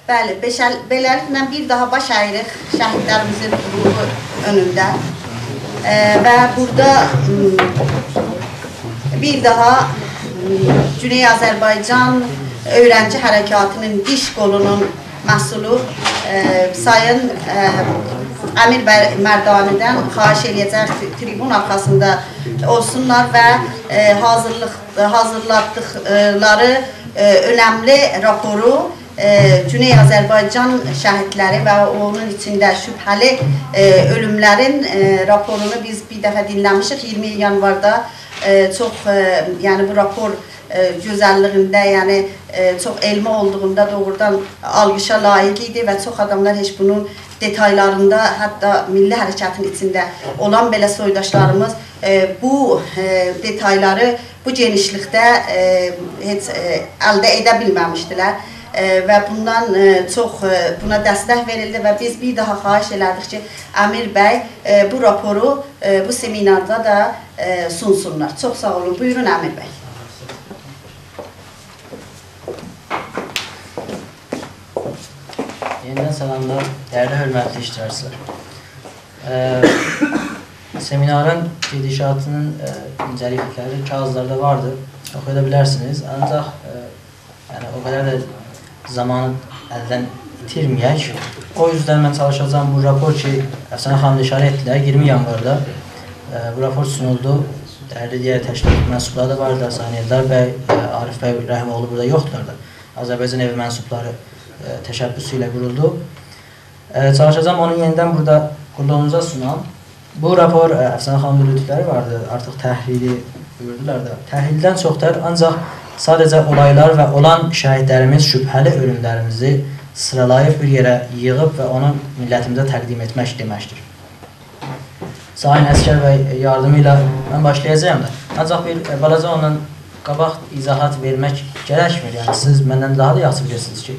Bəli, beləliklə bir daha baş əyirik şəhidlərimizin ruhu önündə və burada bir daha Güney Azərbaycan Öğrenci Hərəkatının diş qolunun məhsulu Sayın Əmir Mərdanidən xahiş eləyəcək tribun arxasında olsunlar və hazırladıqları önəmli raporu Güney Azərbaycan şəhidləri və onun içində şübhəli ölümlərin raporunu biz bir dəfə dinləmişik 20 yanvarda çox yəni bu rapor gözəlliyində, yəni çox elmi olduğunda doğrudan alqışa layiq idi və çox adamlar heç bunun detaylarında, hətta milli hərəkatın içində olan belə soydaşlarımız bu detayları bu genişlikdə heç əldə edə bilməmişdilər və bundan çox buna dəstək verildi və biz bir daha xahiş elədik ki, Əmir bəy bu raporu bu seminarda da sunsunlar. Çox sağ olun. Buyurun Əmir bəy. Yeniden salamlar, değerli hürmetli iştirakçılar. Seminarın gedişatının incelikleri kağızlarda vardı. Okuyabilirsiniz. Ancak yani o kadar da zamanı elden itirmeyek. O yüzden ben çalışacağım bu rapor ki Əfsanə xanım işaret ettiler. 20 yanvarda bu rapor sunuldu. Değerli diğer təşkilat mensupları da vardı. Hasan Eldar bəy, Arif bəy, Rəhimoğlu burada yoktular da. Azərbaycan evi mensupları təşəbbüsüyle kuruldu. Çalışacağım onu yeniden burada kurulunuza sunan. Bu rapor Əfsanə xanımın lütfləri vardı. Artıq təhlili buyurdular da. Təhlildən çoxdur ancaq sadəcə olaylar və olan şəhidlərimiz şübhəli ölümlərimizi sıralayıb bir yerə yığıb və onu millətimizə təqdim etmək deməkdir. Sayın Əskər bəy yardımı ilə mən başlayacağım da. Ancaq bir balaca ondan qabaq izahat vermək gərəkmir. Yəni siz məndən daha da yaxşı bilirsiniz ki,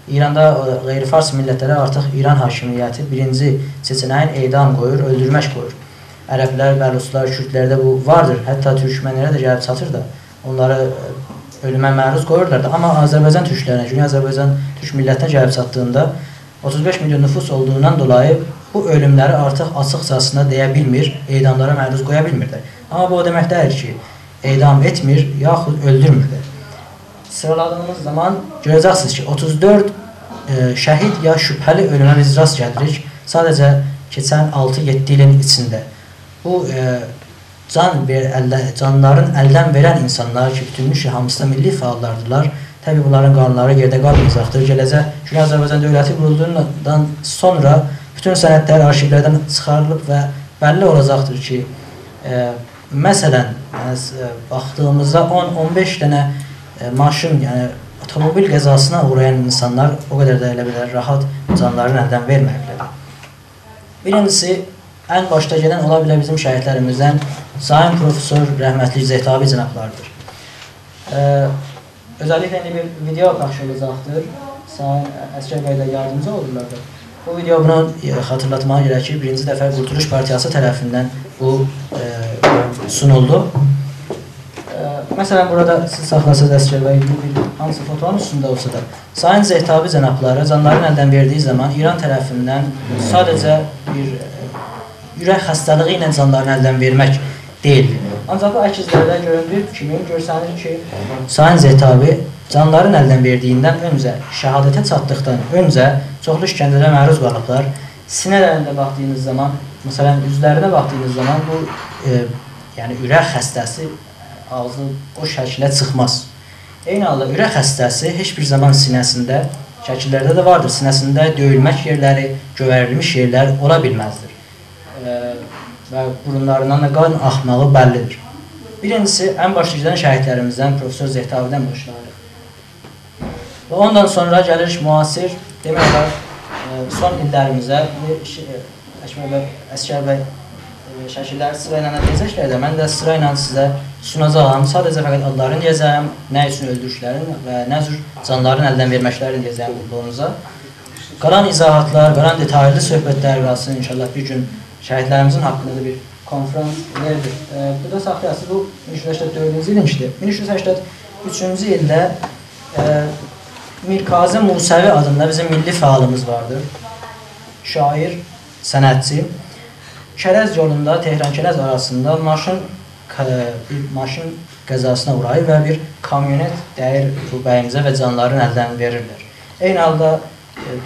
İranda qeyri-fars millətlərə artıq İran hakimiyyəti birinci seçeneğin edam qoyur, öldürmək qoyur. Ərəblər, Bəluslar, Kürdlərdə bu vardır. Hətta türkmənlərə də gəlib çatır da. Onları ölümə məruz qoyurlar da. Amma Azərbaycan türklərinə, Güney Azərbaycan türk millətinə gəlib çatdığında 35 milyon nüfus olduğundan dolayı bu ölümləri artıq açıqcasına deyə bilmir, edamlara məruz qoya bilmirlər. Amma bu o demək deyil ki, edam etmir, yaxud öldürmürlər. Sıraladığımız zaman görəcəksiniz ki, 34 şəhid ya şübhəli ölümə biz rast gəlirik. Sadəcə keçən 6-7 ilin içində. Bu canların əldən verən insanlar ki, bütünlüklə hamısı da milli fəallardırlar. Təbii bunların qanunları yerdə qalmayacaqdır. Gələcək Güney Azərbaycan dövləti qurulduğundan sonra bütün sənədlər arşivlərdən çıxarılıb və bəlli olacaqdır ki, məsələn, baxdığımızda 10-15 dənə maşın, yəni otomobil qəzasına uğrayan insanlar o qədər də elə bilər rahat canlarını əldən verməkdir. Birincisi, ən başda gələn ola bilər bizim şəhidlərimizdən Sayın Profesör Rəhmətli Zeytabi cənablardır. Özellikle bir video paylaş olacaqdır. Sayın Əskər bəy də yardımcı olurlardır. Bu video bunu xatırlatmağa görə ki, birinci dəfə Qurtuluş Partiyası tərəfindən bu sunuldu. Məsələn, burada siz saxlasınız Əskər bəy, hansı fotoğrafın üstündə olsa da, Sayın Zeytabi cənabları canların əldən verdiyi zaman İran tərəfindən sadəcə bir ürək xəstəliyi ilə canlarını əldən vermək deyil. Ancaq bu əkizlərdə göründüyü kimi görsənir ki, Sayın Zeytabi canların əldən verdiyindən öncə, şəhadətə çatdıqdan öncə çoxlu işgəncələrə məruz qalıblar. Sinələrində baxdığınız zaman, məsələn, üzlərinə baxdığınız zaman bu yəni ürək xəstəsi ağzı o şəklə çıxmaz. Eyni halda ürək xəstəsi heç bir zaman sinəsində, şəkillərdə də vardır, sinəsində döyülmək yerləri, gövərilmiş yerlər ola bilməzdir. Və burunlarından da qan axmağı bəllidir. Birincisi, ən başlı gedən şəhidlərimizdən Profesör Zeytabidən başlayırıq. Və ondan sonra gəlirik müasir, demək olar, son illərimizə, Əskər bəy şəkilləri sırayla deyəcəklər də, mən də sırayla sizə sunacağım. Sadəcə fəqət adlarını deyəcəyim, nə üçün öldürüşlərin və nə cür canların əldən verməklərini deyəcəyim qulluğunuza. Qalan izahatlar, qalan detaylı söhbətlər qalsın. İnşallah bir gün şəhidlərimizin haqqında da bir konferans verdik. Burada saxlayasınız, bu 1384-cü ilin işdir. 1383-cü ildə Mir Kazım Musavi adında bizim milli fəalımız vardır. Şair, sənətçi. Kərəz yolunda, Tehran-Kərəz arasında bir maşın qəzasına uğrayır və bir kamyonet dəyir bu bəyimizə və canlarını əldən verirlər. Eyni halda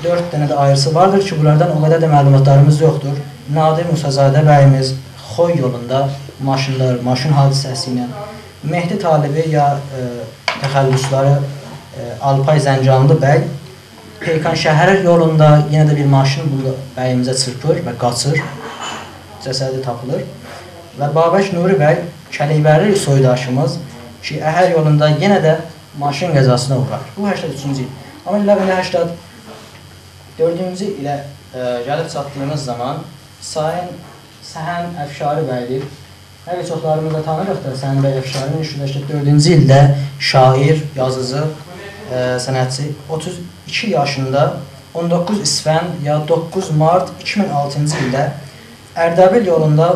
4 dənə də ayrısı vardır ki, bunlardan o qədər də məlumatlarımız yoxdur. Nadir Musazadə bəyimiz Xoy yolunda maşın hadisəsi ilə Mehdi Talibi ya təxəllüsları Alpay Zəncanlı bəy Peykan şəhər yolunda yenə də bir maşın bəyimizə çırpır və qaçır. Cəsədi tapılır. Və Babək Nuri bəy Kələkbərli soydaşımız ki, Əhər yolunda yenə də maşın qəzasına uğrar. Bu 83-cü il. Amma ilə 84-cü ilə gəlib çatdığımız zaman Səhən Əfşari bəydir. Hələ çoxlarımız da tanırıq da Səhən bəy Əfşari 1984-cü ildə şair, yazıcı, sənətçi 32 yaşında 19 İsfənd ya 9 Mart 2006-cı ildə Ərdəbil yolunda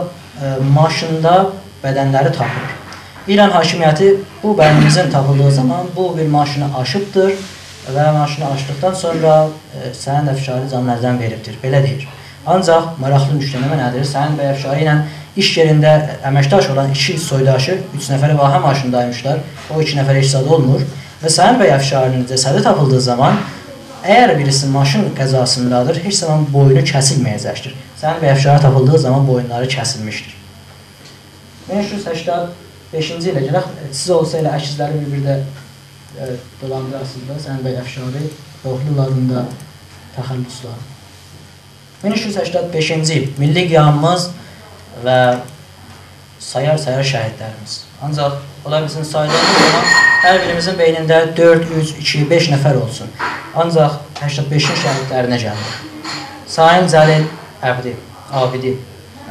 maşında bədənləri tapır. İran hakimiyyəti bu bədənimizin tapıldığı zaman bu bir maşını aşıbdır və maşını aşdıqdan sonra Səhən Əfşari canını əldən veribdir. Belə deyir. Ancaq maraqlı müştənəmə nədir? Səhən bəy Əfşari ilə iş yerində əməkdaş olan 2 soydaşı 3 nəfəri vahə maşındaymışlar. O 2 nəfər heç zad olmur. Və Səhən bəy Əfşarinin cəsədi tapıldığı zaman əgər birisi maşın qəzasındadır, heç zaman boynu kəsilməyəcəkdir. Səhən bəy Əfşari tapıldığı zaman boyunları kəsilmişdir. 1985-ci ilə gələk, siz olsa elə əkizləri bir-birdə dolandırasınız da, Səhən bəy Əfşari doğrularında təxəllüsları. 1985-ci il milli qiyamımız və sayar-sayar şəhidlərimiz. Ancaq ola bizim saydığımız zaman hər birimizin beynində 4, 3, 2, 5 nəfər olsun. Ancaq 85-in şəhidlərinə gəlir. Sayın Cəlil Abidi,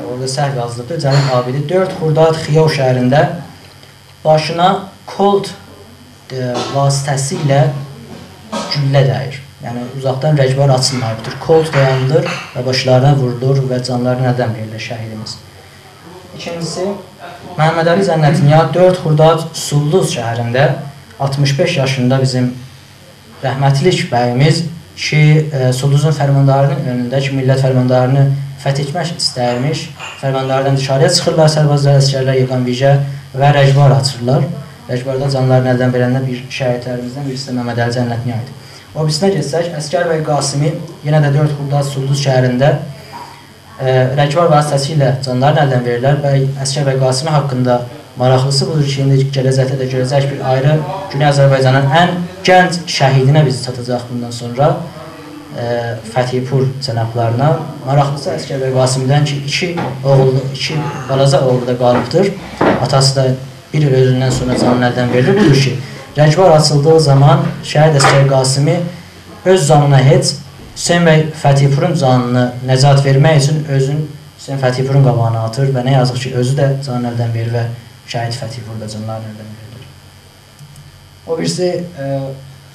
orada səhv yazılıbdır, Cəlil Abidi 4 Xurdad Xiyov şəhərində başına Colt vasitəsilə güllə dəyir. Yəni, uzaqdan rəcbar açılmayıbdır. Colt dayanılır və başlarına vurulur və canlarını əldən verilir şəhidimiz. İkincisi, Məhəmməd Əli Zənnətinya 4 Xurdad Sulluz şəhərində 65 yaşında bizim rəhmətlik bəyimiz ki, Sulluzun fərmandarının önündə ki, millət fərmandarını fəth etmək istəyirmiş, fərmandardan dışarıya çıxırlar, sərbazlar, əskərlər yığan vicə və rəcbar açırlar. Rəcbarda canlarını əldən verəndə bir şəhidlərimizdən birisi də Məhəmməd Əli Zənnətinya idi. O birisinə geçsək, Əskər bəy Qasimi yenə də 4 Xurdad Sulluz şəhərində rəcbar vasitəsilə canlarını əldən verirlər və Əskər bəy Qasimi haqqında maraqlısı budur ki, indi gələcəkdə də görəcək bir ayrı Güney Azərbaycanın ən gənc şəhidinə biz çatacaq bundan sonra Fətihpur cənablarına. Maraqlısı Əskər bəy Qasimidən ki, 2 balaca oğlu da qalıbdır. Atası da bir il özündən sonra canını əldən verilir. Budur ki, rəcbar açıldığı zaman şəhid Əskər Qasimi öz canına heç Hüseyin bəy Fətihpurun canını nəcat vermək üçün özün Hüseyin Fətihpurun qabağına atır və nə yazıq ki, özü də canını əldən verir və şəhid Fətihpur da canlarını əldən verilir. O birisi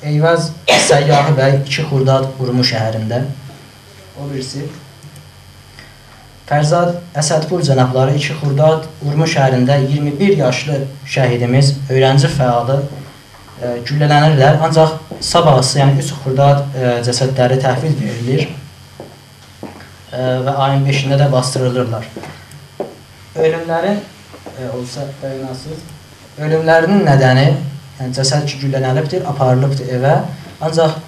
Eyvaz Səyyahı bəy 2 Xurdad Urmu şəhərində. O birisi Fərzad Əsədpur cənabları 2 Xurdad Urmu şəhərində 21 yaşlı şəhidimiz, öyrənci fəalı güllələnirlər. Ancaq sabahısı, yəni 3 Xurdad cəsədləri təhvil verilir və ayın 5-də də bastırılırlar. Ölümlərin olsa dayanasız, ölümlərinin nədəni, yəni cəsəd ki, güllələnibdir, aparılıbdır evə. Ancaq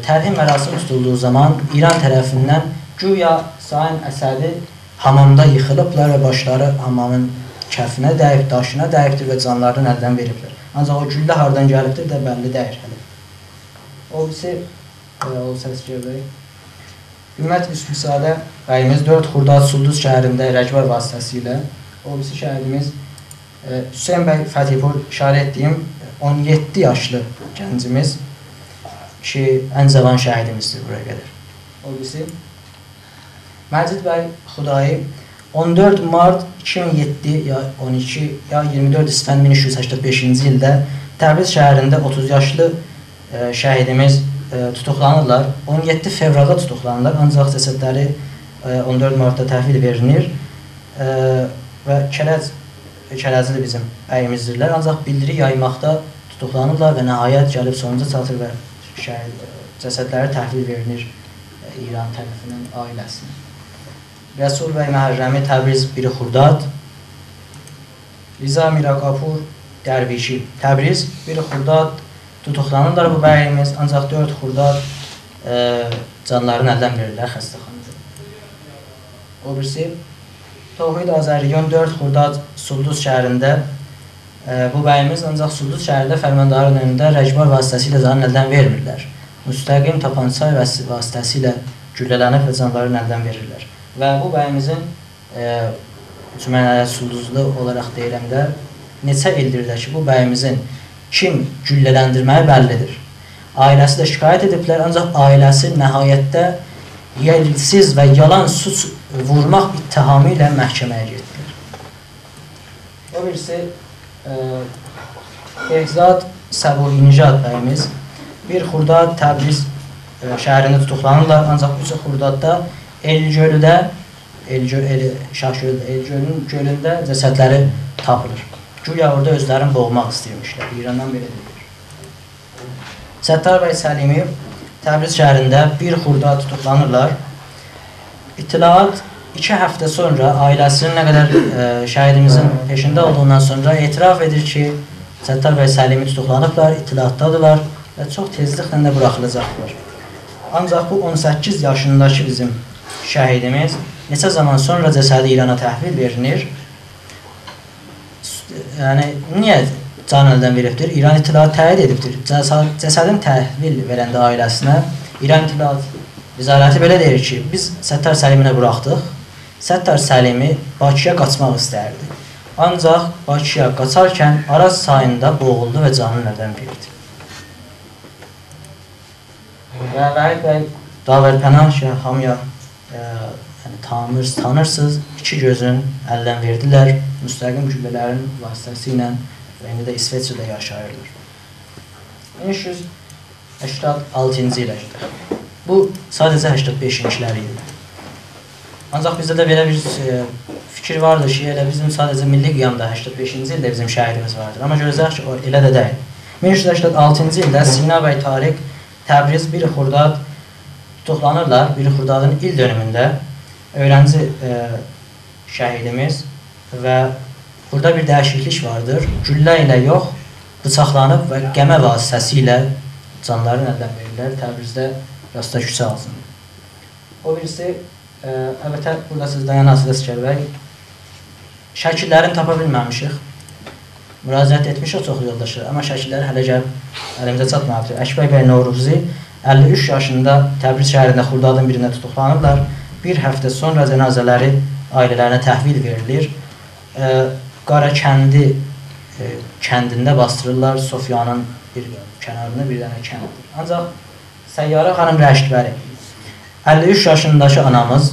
tərhim mərasimi tutulduğu zaman İran tərəfindən güya Sayın Əsədi hamamda yıxılıblar və başları hamamın kəfinə dəyib, daşına dəyibdir və canlarını əldən veriblər. Ancaq o güllə hardan gəlibdir də bəlli deyir. O birisi, o səs görək. Hümmət Üstüsadə bəyimiz 4 Xurdad Sulluz şəhərində rəcbar vasitəsilə, o birisi şəhərimiz Hüseyin bəy Fətihpur işarə etdiyim 17 yaşlı gəncimiz ki, ən cavan şəhidimizdir buraya qədər. O birisi Məcid bəy Xudayi 14 Mart 2007 ya 12 ya 24 İsfənd 1385-ci ildə Təbriz şəhərində 30 yaşlı şəhidimiz tutuqlanırlar. 17 fevralda tutuqlanırlar, ancaq cəsədləri 14 Martda təhvil verilir və Kərəzli bizim bəyimizdirlər. Ancaq bildiri yaymaqda tutuqlanırlar və nəhayət gəlib sonuca çatır və cəsədləri təhvil verilir İran tərəfindən ailəsinə. Rəsul bəy Məhərrəmi Təbriz 1 Xurdad, Riza Miraqapur Dərvişi Təbriz 1 Xurdad tutuqlanırlar bu bəyimiz, ancaq 4 Xurdad canlarını əldən verirlər xəstəxanada. O birisi Tohid Azəriyyon 4 Xurdad Sulduz şəhərində bu bəyimiz ancaq Sulduz şəhərində fərmandarın önündə rəcbar vasitəsilə canını əldən vermirlər. Müstəqim tapança vasitəsilə güllələnib və canlarını əldən verirlər. Və bu bəyimizin cümlələrə Sulduzlu olaraq deyiləndə neçə ildir ki, bu bəyimizin kim güllələndirməyi bəllidir. Ailəsi də şikayət ediblər, ancaq ailəsi nəhayətdə yersiz və yalan suç vurmaq ittihamı ilə məhkəməyə getdiler. O birisi Behzad Səbuhi-Nijad bəyimiz 1 Xurdad Təbriz şəhərində tutuqlanırlar, ancaq 3 Xurdadda Elgölüdə, Elgölünün gölündə cəsədləri tapılır. Güya orada özlərini boğmaq istəyirmişlər, İrandan belə deyilir. Səttar bəy Səlimi Təbriz şəhərində 1 Xurdad tutuqlanırlar. İttilaat 2 həftə sonra ailəsinin nə qədər şəhidimizin peşində olduğundan sonra etiraf edir ki, Səttar bəy Səlimi tutuqlanıblar, ittilaatdadılar və çox tezliklə də buraxılacaqlar. Ancaq bu 18 yaşındakı bizim şəhidimiz neçə zaman sonra cəsədi İrana təhvil verilir. Yəni, niyə can əldən veribdir? İran İttilaat təyid edibdir. Cəsədin təhvil verəndə ailəsinə İran İttilaat vizarəti belə deyir ki, biz Səttar Səliminə buraxdıq. Səttar Səlimi Bakıya qaçmaq istərdi. Ancaq Bakıya qaçarkən Araz sayında boğuldu və canını əldən verdi. Və Vahid bəy Davərpənah ki, hamıya tanırsınız, 2 gözün əldən verdilər, müstəqim güllələrin vasitəsilə və indi də İsveçrədə yaşayırlar. 1386-cı ilə bu sadəcə 85-ciləri idi. Ancaq bizdə də belə bir fikir vardır ki, elə bizim sadəcə milli qiyamda 85-ci ildə bizim şəhidimiz vardır. Amma görəcək ki, o elə də deyil. 1386-cı ildə Sina bəy Tariq Təbriz 1 Xurdad tutuqlanırlar. 1 Xurdadın il dönümündə öğrenci şəhidimiz və burada bir dəyişiklik vardır. Güllə ilə yox, bıçaqlanıb və qəmə vasitəsilə canların əldən verirlər. Təbrizdə rasta küçə ağzında. O birisi, əlbəttə, burada siz dayanasınız Əskər bəy. Şəkillərini tapa bilməmişik. Müraciət etmişik çox yoldaşlar, amma şəkilləri hələ gəlib əlimizə çatmalıdır. Əkbər bəy Novruzzi 53 yaşında Təbriz şəhərində Xurdadın birində tutuqlanıblar. Bir həftə sonra cənazələri ailələrinə təhvil verilir. Qarakəndi kəndində bastırırlar, Sofiyanın bir kənarında bir dənə kəndidir. Ancaq Səyyarə xanım Rəşdbəri 53 yaşındakı anamız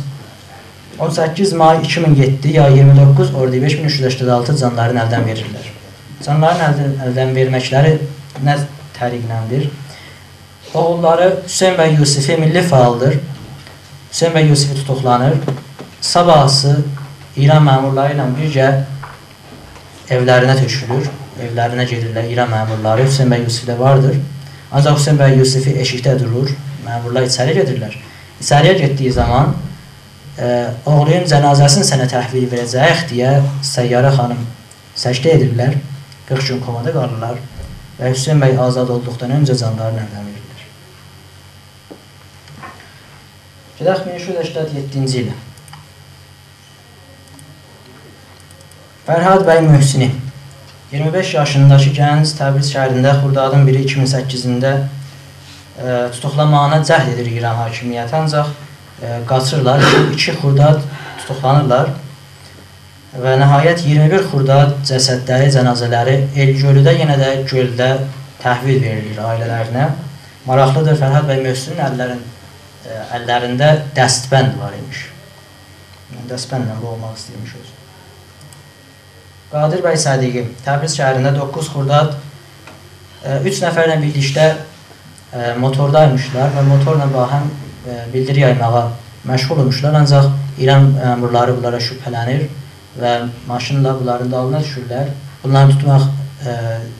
18 may 2007 ya 29 ordu 5386 canların əldən verirlər. Canların əldən verməkləri nə təriqləndir? Oğulları Hüseyin bəy Yusifi milli faaldır. Hüseyin bəy Yusifi tutuqlanır. Sabahsı İran məmurları ilə birgə evlərinə tökülür. Evlərinə gedirlər İran məmurları. Hüseyin bəy Yusifi də vardır. Ancaq Hüseyin bəy Yusifi eşikdə durur. Məmurlar içəri gedirlər. İçəriyə getdiyi zaman oğlunun cənazəsini sənə təhvil verəcəyik deyə Səyyarə xanım səcdə edirlər. 40 gün komada qalırlar və Hüseyin bəy azad olduqdan öncə canlarını əldən verirlər. Gedək 1387-ci ilə. Fərhad bəy Möhsini 25 yaşındakı gənc Təbriz şəhərində Xurdadın 1-i 2008-də tutuqlanmağına cəhd edir İran hakimiyyəti, ancaq qaçırlar, 2 Xurdad tutuqlanırlar və nəhayət 21 Xurdad cəsədləri, cənazələri El-Gölüdə, yenə də göldə təhvil verilir ailələrinə. Maraqlıdır, Fərhad bəy Möhsinin əllərində dəstbənd var imiş. Dəstbəndlə boğmaq istəyirmiş özü. Qadir bəy Sədiqi Təbriz şəhərində 9 Xurdad 3 nəfərlə birlikdə motordaymışlar və motorla həm bildiri yaymağa məşğul olmuşlar, ancaq İran məmurları bunlara şübhələnir və maşınla bunların dalına düşürlər. Bunları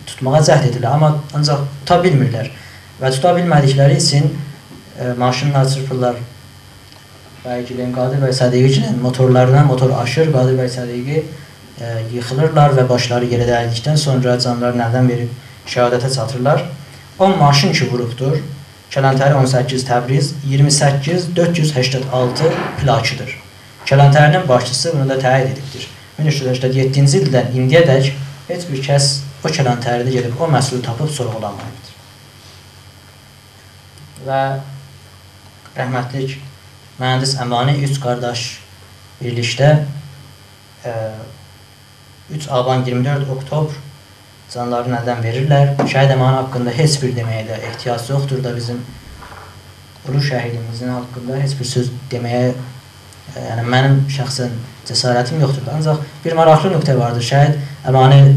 tutmağa cəhd edirlər, amma ancaq tuta bilmirlər. və tuta bilmədikləri üçün maşınla çırpırlar. Bəlkə Qadir bəy Sədiqinin motorlarına motor aşır, Qadir bəy Sədiqi yıxılırlar və başları yerə dəydikdən sonra canlarını əldən verib şəhadətə çatırlar. 10 maşın ki vurubdur. Kələntəri 18 Təbriz, 28 486 plakıdır. Kələntərinin başçısı bunu da təyin edibdir. 1387-ci ildən indiyədək heç bir kəs o kələntəridə gedib o məhsulu tapıb sorğulamayıbdır. Və rəhmətlik mühəndis Əmani 3 qardaş birlikdə 3 Aban 24 Oktober canlarını əldən verirlər. Şəhid Əmani haqqında heç bir deməyə də ehtiyac yoxdur da bizim ulu şəhidimizin haqqında heç bir söz deməyə yəni mənim şəxsən cəsarətim yoxdur. Ancaq bir maraqlı nöqtə vardır. Şəhid Əmani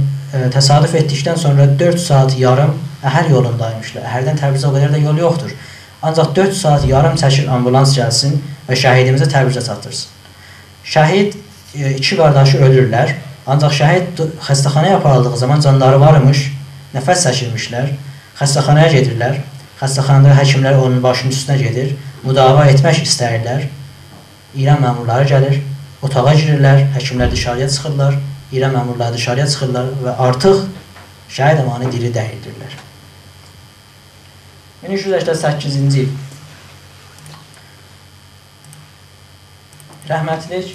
təsadüf etdikdən sonra 4 saat yarım Əhər yolundaymışlar. Əhərdən Təbrizə o qədər də yol yoxdur. Ancaq 4 saat yarım çəkir ambulans gəlsin və şəhidimizi Təbrizə çatdırsın. Şəhid 2 qardaşı ölürlər. Ancaq şəhid xəstəxanaya aparıldığı zaman canları varmış, nəfəs çəkirmişlər. Xəstəxanaya gedirlər. Xəstəxanada həkimlər onun başının üstünə gedir. Müdavaa etmək istəyirlər. İran məmurları gəlir, otağa girirlər, həkimlər dışarıya çıxırlar. İran məmurları dışarıya çıxırlar və artıq Şəhid Əmani diri dəyildirlər. 1388-ci il. Rəhmətlik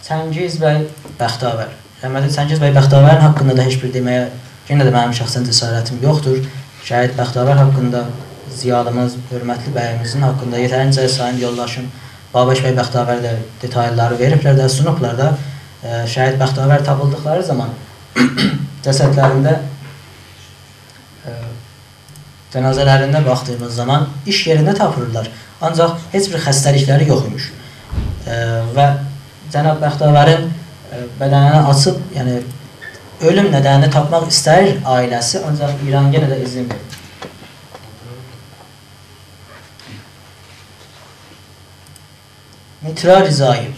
Çəngiz bəy Bəxtavər. Rəhmətlik Çəngiz bəy Bəxtavərin haqqında da heç bir deməyə, yenə də mənim şəxsən cəsarətim yoxdur. Şəhid Bəxtavər haqqında ziyalımız, hörmətli bəyimizin haqqında yetərincə sayın yoldaşım Babək bəy Bəxtavər də detalları veriblər də, sunublar da. Şəhid Bəxtavər tapıldıqları zaman cəsədlərində, cənazələrində baxdığımız zaman iş yerində tapılırlar. Ancaq heç bir xəstəlikləri yox imiş. Və cənab Bəxtavərin bədənini açıb, yəni ölüm nədənini tapmaq istəyir ailəsi, ancaq İran yenə də izin verir. Mitra Rizai.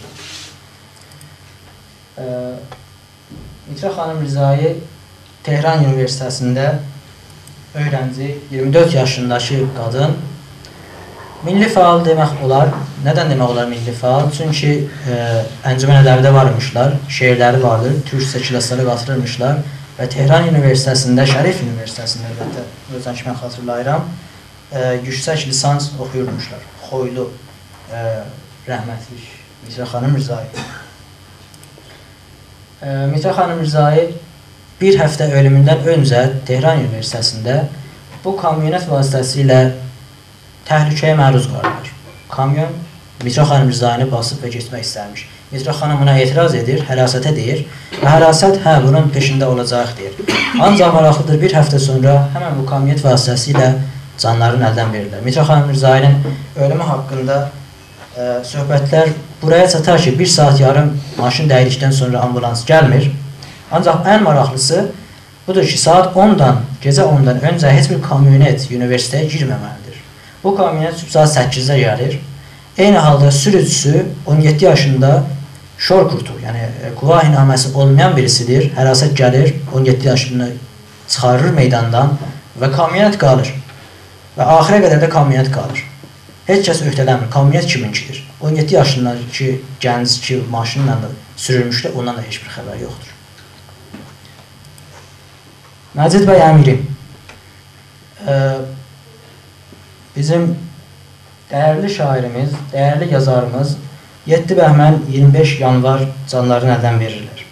Mitra xanım Rizai Tehran Universitetində öğrenci, 24 yaşındakı qadın. Milli faal demək olar. Nədən demək olar milli faal? Çünki Əncümən Ədəbidə varmışlar, şeirləri vardır, türkcə klaslara qatılırmışlar və Tehran Universitetində, Şərif Universitetində əlbəttə, özən ki mən xatırlayıram, yüksək lisans oxuyurmuşlar. Xoylu rəhmətlik Mitra xanım Rizai. Mitra xanım Rizai bir həftə ölümündən öncə Tehran Universitetində bu kamyonet vasitəsilə təhlükəyə məruz qalırlar. Kamyon Mitra xanım Rizaini basıb və geçmək istərmiş. Mitra xanım buna etiraz edir, hərasətə deyir və hərasət bunun peşində olacaq deyir. Ancaq maraqlıdır, bir həftə sonra həmən bu kamyonet vasitəsilə canlarını əldən verirlər. Mitra xanım Rizainin ölümü haqqında söhbətlər buraya çatar ki, 1 saat yarım maşın dəydikdən sonra ambulans gəlmir. Ancaq ən maraqlısı budur ki, saat 10-dan, gecə 10-dan öncə heç bir kamyonet universitetə girməməlidir. Bu kamyonet saat 8-də gəlir. Eyni halda sürücüsü 17 yaşında şorkurtu, yəni quvahi-naməsi olmayan birisidir. Hərasət gəlir, 17 yaşını çıxarır meydandan və kamyonet qalır. Və axirə qədər də kamyonet qalır. Heç kəs öhdələnmir, kamyonet kiminkidir. 17 yaşındakı gənc ki, maşınla da sürülmüşdə, ondan da heç bir xəbər yoxdur. Məcid bəy Əmiri bizim dəyərli şairimiz, dəyərli yazarımız 7 bəhmən 25 yanvar canlarını əldən verirlər.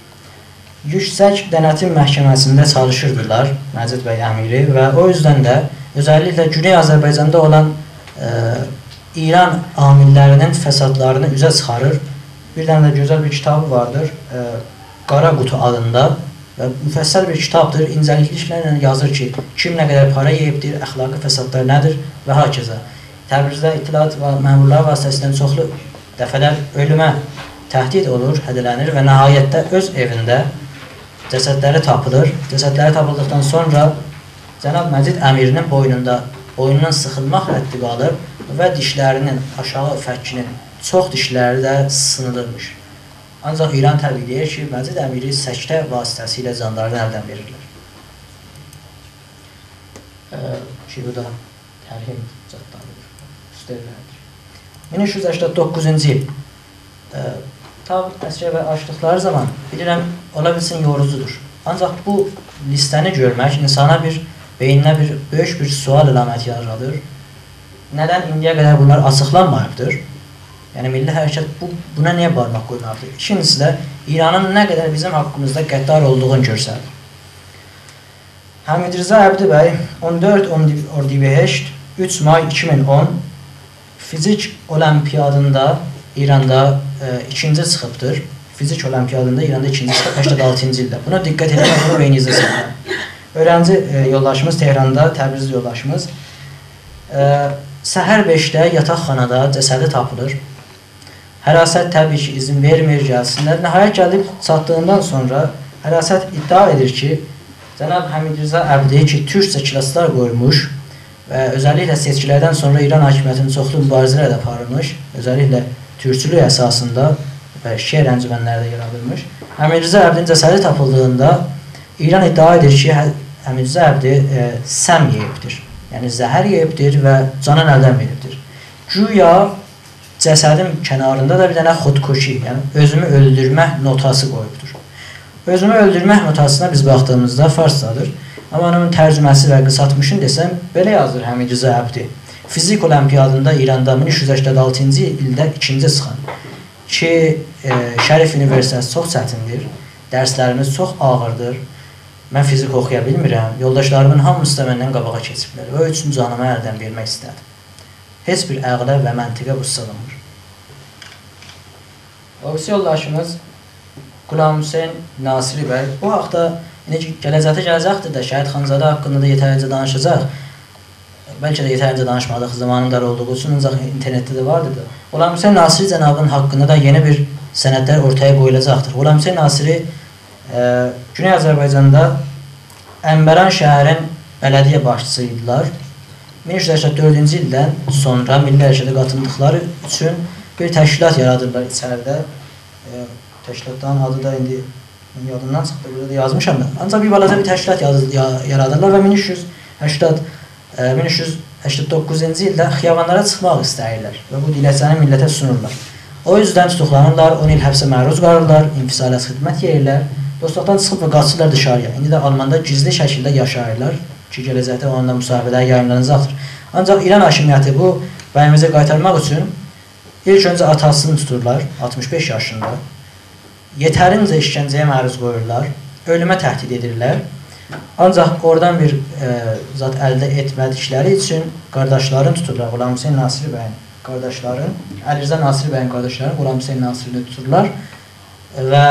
Yüksək Denetim Məhkəməsində çalışırdılar Məcid bəy Əmiri və o yüzden də özəlliklə Güney Azərbaycanda olan İran amillərinin fəsadlarını üzə çıxarır. Bir dənə də gözəl bir kitabı vardır, Qara Qutu adında. Və müfəssəl bir kitabdır, incəlikliklərlə yazır ki, kim nə qədər para yeyibdir, əxlaqi fəsadlar nədir və hakeza. Təbrizdə İttilaat və məmurlar vasitəsindən çoxlu dəfələr ölümə təhdid olur, hədələnir və nəhayətdə öz evində cəsədləri tapılır. Cəsədləri tapıldıqdan sonra Cənab Məcid Əmirinin boynundan sıxılmaq rəddi qalır və dişlərinin, aşağı fəkkinin çox dişləri də sınılırmış. Ancaq İran təbliğ deyir ki, Məcid Əmiri səkdə vasitəsilə canlarını əldən verirlər. Bu da tərhim zadlarıdır, üstələrdir. 1389-cu il Tav əsgər və açdıqları zaman bilirəm, ola bilsin yorucudur. Ancaq bu listəni görmək insana beyninə böyük bir sual əlaməti yaradır. Nədən indiyə qədər bunlar açıqlanmayıbdır? Yəni, milli hərəkət buna niyə barmaq qoymalıdır? İkincisi də İranın nə qədər bizim haqqımızda qəddar olduğunu görsədir. Həmid Rza Əbdi bəy 14 Ordibehişt 3 may 2010 fizik olimpiyadında İranda ikinci çıxıbdır. Fizik olimpiyadında İranda ikinci çıxıb 86-cı ildə. Buna diqqət edin, bunu beyninizə salın. Öğrenci yoldaşımız Tehranda, Təbriz yoldaşımız səhər 5-də yataqxanada cəsədi tapılır. Hərasət təbii ki, izin vermir, gəlsinlər. Nəhayət gəlib çatdığından sonra hərasət iddia edir ki, Cənab Həmid Rza Əbdi ki, türkcə klaslar qoymuş və özəlliklə seçkilərdən sonra İran hakimiyyətinin çoxlu mübarizələr də aparılmış, özəlliklə türkçülük əsasında və şeir əncümənlərdə yaradılmış. Həmid Rza Əbdinin cəsədi tapıldığında İran iddia edir ki, Həmid Rza Əbdi səm yeyibdir, yəni zəhər yeyibdir və canın əldən veribdir. Güya cəsədin kənarında da bir dənə xodkoşi, yəni özümü öldürmə notası qoyubdur. Özümü öldürmək notasına biz baxdığımızda farsdadır. Amma onun tərcüməsi və qısaltmışını desəm, belə yazır Həmid Rza Əbdi. Fizik olimpiyadında İranda 1386-cı ildə ikinci çıxan ki, Şərif Universiteti çox çətindir, dərslərimiz çox ağırdır, mən fizik oxuya bilmirəm, yoldaşlarımın hamısı da məndən qabağa keçiblər və üçün canımı əldən vermək istədim. Heç bir əqlə və məntiqə bu sığınmır. Ofisi yoldaşımız Qulam Hüseyn Nasiri bəy bu haqda gələcəkdir də Şəhid Xanzadə haqqında da yetərincə danışacaq. Bəlkə də yetərincə danışmadıq zamanın dar olduğu üçün, ancaq internetdə də vardır da. Qulam Hüseyn Nasiri cənabın haqqında da yeni bir sənədlər ortaya qoyulacaqdır. Qulam Hüseyn Nasiri Güney Azərbaycanda Ənbəran şəhərin bələdiyyə başçısı idilər. 1384-cü ildən sonra milli hərəkətə qatıldıqları üçün bir təşkilat yaradırlar içəridə. Təşkilatların adı da indi yadımdan çıxdı, burada da yazmışam da. Ancaq bir balaca bir təşkilat yaradırlar və 1389-cu ildə xiyabanlara çıxmaq istəyirlər və bu diləkçəni millətə sunurlar. O yüzden tutuklanırlar, 10 il həbsə məruz qalırlar, infisalət xidmət yeyirlər, dostluqdan çıxıb və qaçırlar dışarıya. İndi də Almanda gizli şəkildə yaşayırlar ki, gələcəkdə onunla müsahibələr yayınlanacaqdır. Ancaq İran hakimiyyəti bu bəyimizə qaytarmaq üçün ilk öncə atasını tuturlar, 65 yaşında. Yetərincə işgəncəyə məruz qoyurlar, ölümə təhdid edirlər. Ancaq oradan bir zat əldə etmədikləri üçün qardaşlarını tuturlar. Qulam Hüseyn Nasiri bəyin qardaşları, Əli Rza Nasiri bəyin qardaşları Qulam Hüseyn Nasirini tuturlar və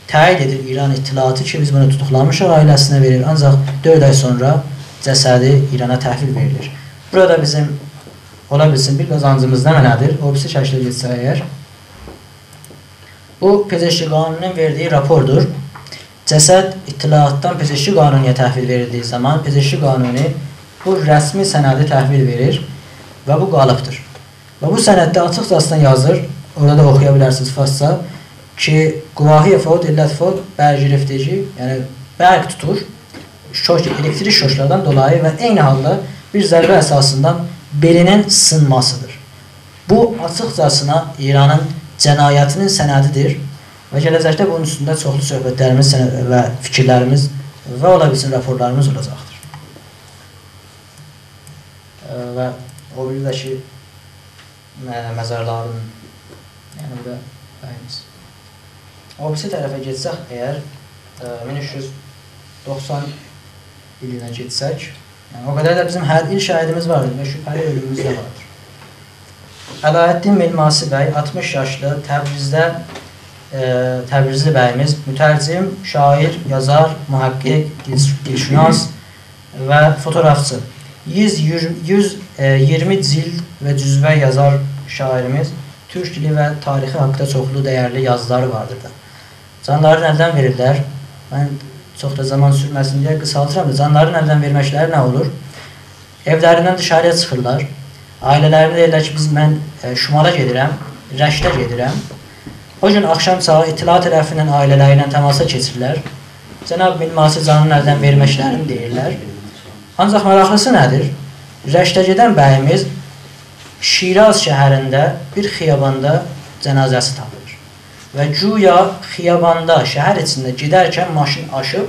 təyin edir İran İttilatı ki, biz bunu tutuqlamışıq, ailəsinə verir. Ancaq 4 ay sonra cəsədi İrana təhvil verilir. Burada bizim ola bilsin bir qazancımız nə mənədir? O birisi şəkildə geçsə əgər. Bu Pezeşki Qanunu'nun verdiyi rapordur. Cəsəd İttilatdan Pezeşki Qanunu'ya təhvil verildiği zaman Pezeşki Qanunu bu rəsmi sənədi təhvil verir və bu qalıbdır. Və bu sənəddə açıqcasına yazır, orada da oxuya bilərsiniz farsça ki, Quvahiyə fəud, illət fəud, bərgirifdəci, yəni bərq tutur, elektrik şoşlardan dolayı və eyni halda bir zərbə əsasından belinin sınmasıdır. Bu açıqcasına İranın cənayətinin sənədidir və gələcəkdə bunun üstündə çoxlu söhbətlərimiz və fikirlərimiz və ola bilsin raporlarımız olacaqdır. Və o bir də ki, məzarların, yəni burada bəyimiz. O birisi tərəfə geçsək, əgər 1390 ilinə geçsək, yəni o qədər də bizim hər il şəhidimiz vardır və şübhəli ölümümüz də vardır. Əlaəddin Milmasi bəy 60 yaşlı Təbrizli bəyimiz mütərcim, şair, yazar, mühəqqiq, dilşünas və fotoğrafçı. 120 cild və cüzvə yazar şairimiz türk dili və tarixi haqqında çoxlu dəyərli yazıları vardır da. Canlarını əldən verirlər. Mən çox da zaman sürməsin deyə qısaltıram da canlarını əldən verməkləri nə olur? Evlərindən dışarıya çıxırlar. Ailələrini deyirlər ki, mən Şumala gedirəm, Rəşdə gedirəm. O gün axşam sağı İttilat tərəfindən ailələri ilə təmasa keçirlər. Cənab Milmasi canının əldən verməklərini deyirlər. Ancaq maraqlısı nədir? Rəşdə gedən bəyimiz Şiraz şəhərində bir xiyabanda cənazəsi tapılır. Və güya xiyabanda, şəhər içində gedərkən maşın aşıb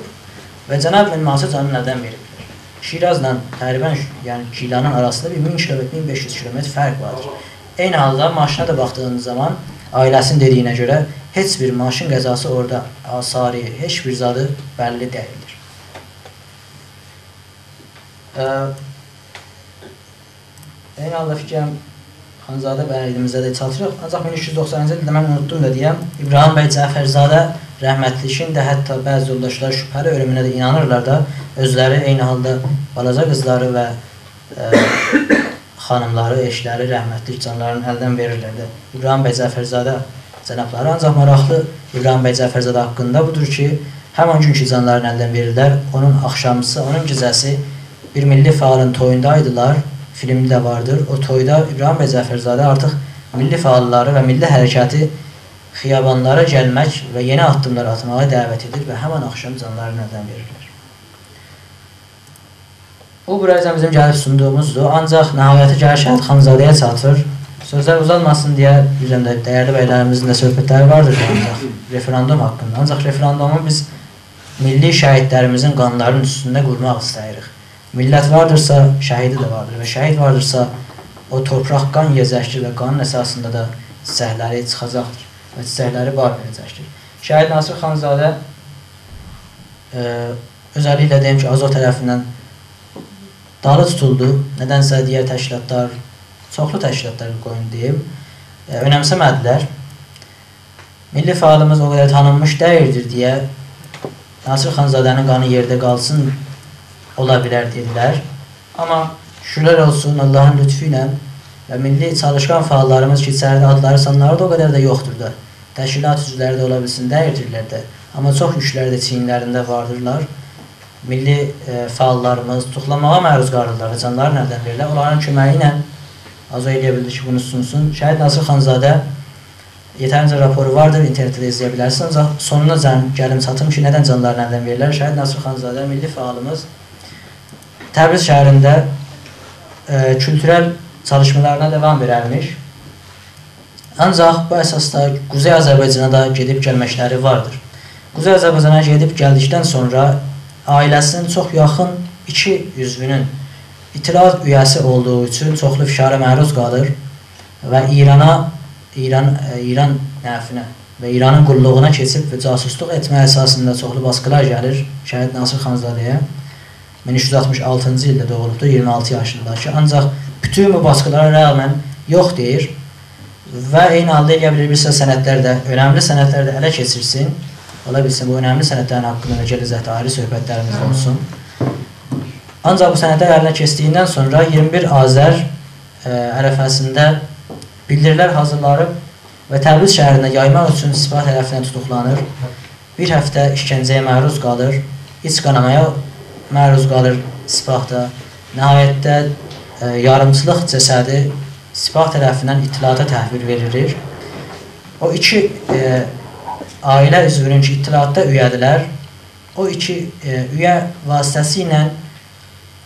və Cənab Minması canını əldən veribdir. Şirazla təqribən yəni Gilanın arasında bir 1000 km, 1500 km fərq vardır. Eyni halda maşına da baxdığınız zaman ailəsinin dediyinə görə heç bir maşın qəzası orada asari, heç bir zadı bəlli deyildir. Eyni halda fikirəm Xanzadə bəyimizdə də çatırıq. Ancaq 1390-cı ildə mən unutdum da deyəm, İbrahim bəy Cəfərzadə rəhmətlikin də hətta bəzi yoldaşlar şübhəli ölümünə də inanırlar da, özləri eyni halda balaca qızları və xanımları, eşləri, rəhmətlik canlarının əldən verirlər də. İbrahim bəy Cəfərzadə cənabları. Ancaq maraqlı İbrahim bəy Cəfərzadə haqqında budur ki, həman günkü canlarını əldən verirlər. Onun axşamısı, onun gecəsi bir milli fəalın toyundaydılar. Filmdə də vardır. O toyda İbrahim bəy Cəfərzadə artıq milli fəalları və milli hərəkəti xiyabanlara gəlmək və yeni addımlar atmağa dəvət edir və həman axşam canlarını əldən verirlər. Bu buraya bizim gəlib sunduğumuzdur. Ancaq nəhayəti gəlir Şəhid Xanzadəyə çatır. Sözlər uzalmasın deyə bizdən də dəyərli bəylərimizin də söhbətləri vardır ancaq referendum haqqında. Ancaq referendumu biz milli şəhidlərimizin qanlarının üstündə qurmaq istəyirik. Millət vardırsa, şəhidi də vardır və şəhid vardırsa, o torpaq qan yiyəcəkdir və qanın əsasında da çiçəkləri çıxacaqdır və çiçəkləri bar verəcəkdir. Şəhid Nasir Xanzadə özəlliklə deyim ki, Azov tərəfindən dalı tutuldu. Nədənsə digər təşkilatlar, çoxlu təşkilatlar qoyun deyim, önəmsəmədilər. Milli fəalımız o qədər tanınmış deyildir deyə Nasir Xanzadənin qanı yerdə qalsın ola bilər dedilər. Amma şükürlər olsun Allahın lütfü ilə və milli çalışqan fəallarımız ki, içəridə adları sanları da o qədər də yoxdur da. Təşkilat üzvləri də ola bilsin deyirdirlər də. Amma çox yükləri də çiyinlərində vardırlar. Milli fəallarımız tutuqlamağa məruz qalırlar və canları nədən verirlər. Onların köməyi ilə Azov eləyə bildi ki, bunu sunsun. Şəhid Nasir Xanzadə yetərincə raporu vardır, internetdə də izləyə bilərsiniz. Ancaq sonuna gəlim çatım ki, nədən canları nədən verirlər. Şəhid Nasir Xanzadə milli fəalımız Təbriz şəhərində kültürel çalışmalarına devam verərmiş. Ancaq bu əsasda Quzey Azərbaycana da gedib gəlməkləri vardır. Quzey Azərbaycana gedib gəldikdən sonra ailəsinin çox yaxın 2 üzvünün itiraz üyəsi olduğu üçün çoxlu fişara məruz qalır və İran nəfinə və İranın qulluğuna keçib və casusluq etmə əsasında çoxlu baskılar gəlir Şəhid Nasir Xanzadəyə. 1366-cı ildə doğulubdur, 26 yaşındakı. Ancaq bütün bu baskılara rəğmən yox deyir və eyni halda eləyə bilir bir sənətlər də, önəmli sənətlər də ələ keçirsin. Ola bilsin, bu önəmli sənətlərin haqqında gələcəkdə ayrı söhbətlərimiz olsun. Ancaq bu sənətlər əlinə keçdiyindən sonra 21 Azər ərəfəsində bildirilər hazırlarıb və Təbriz şəhərində yaymaq üçün Sipah tərəfindən tutuqlanır. Bir həftə işgəncəyə məruz qalır, iç qanamaya məruz qalır Sipahda. Nəhayətdə yarımçılıq cəsədi Sipah tərəfindən itilata təhvil verilir. O 2 ailə üzvünün ki, itilatda üyədirlər, o 2 üyə vasitəsilə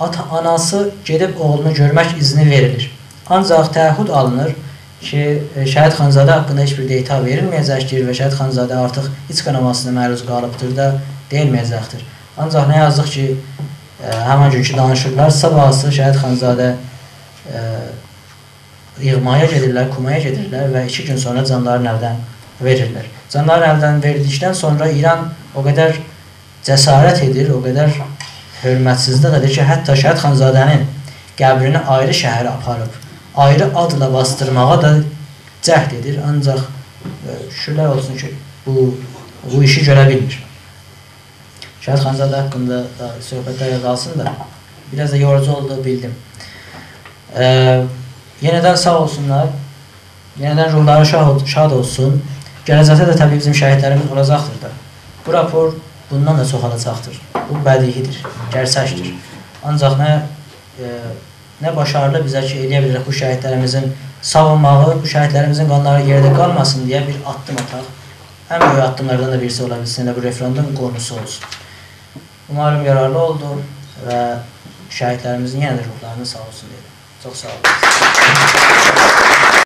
ata-anası gedib oğlunu görmək izni verilir. Ancaq təəhhüd alınır ki, Şəhid Xanzadə haqqında heç bir deyta verilməyəcəkdir və Şəhid Xanzadə artıq iç qanamasına məruz qalıbdır da deyilməyəcəkdir. Ancaq nə yazıq ki, həmən günkü danışırlar, sabahsı Şəhid Xanzadə yığmaya gedirlər, kumaya gedirlər və 2 gün sonra canlarını əldən verirlər. Canlarını əldən verildikdən sonra İran o qədər cəsarət edir, o qədər hörmətsizlik edir ki, hətta Şəhid Xanzadənin qəbrini ayrı şəhərə aparıb, ayrı adla bastırmağa da cəhd edir. Ancaq şükürlər olsun ki, bu işi görə bilmir. Şəhid Xanzadə haqqında söhbətlər qalsın da, biraz da yorucu olduğu bildim. Yenədən sağ olsunlar, yenədən ruhları şad olsun. Gələcəkdə də təbii bizim şəhidlərimiz olacaqdır da. Bu rapor bundan da çoxalacaqdır. Bu bədihidir, gerçəkdir. Ancaq nə başarılı bizə ki, eləyə bilirik bu şəhidlərimizin savunmağı, bu şəhidlərimizin qanları yerdə qalmasın deyə bir addım ataq. Ən böyük addımlardan da birisi ola bilsin də bu referendum qonusu olsun. Umarım yararlı oldu və şəhidlərimizin yenə də ruhlarını sağ olsun deyirəm. Çox sağ olun.